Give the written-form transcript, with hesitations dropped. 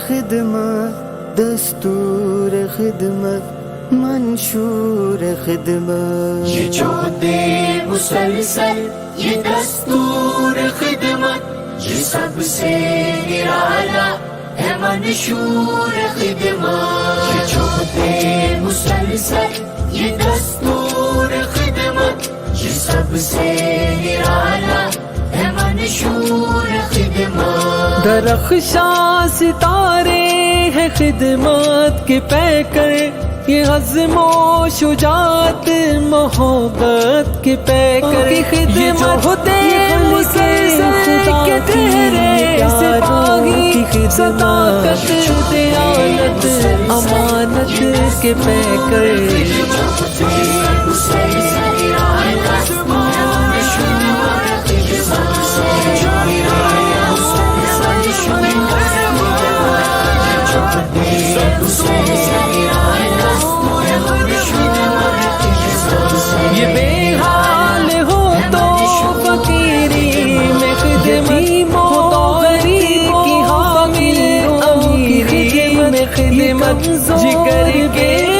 خدمت، دستور خدمت، منشور خدمت. یہ جہد مسلسل، یہ دستور خدمت، یہ سب سے نرالا ہے منشور خدمت. یہ جہد مسلسل، یہ دستور خدمت، یہ سب سے نرالا ہے منشور خدمت. درخشاں ستارے ہے خدمت کے پیکر، یہ عزم و شجاعت محبت کے پیکر. یہ جہد مسلسل کے تیرے سپاہی، صداقت دیانت امانت کے پیکر. یہ بے حال ہو تو فقیری میں خدمت، ہو تو غریب کی حامل امیری میں خدمت. جگر کے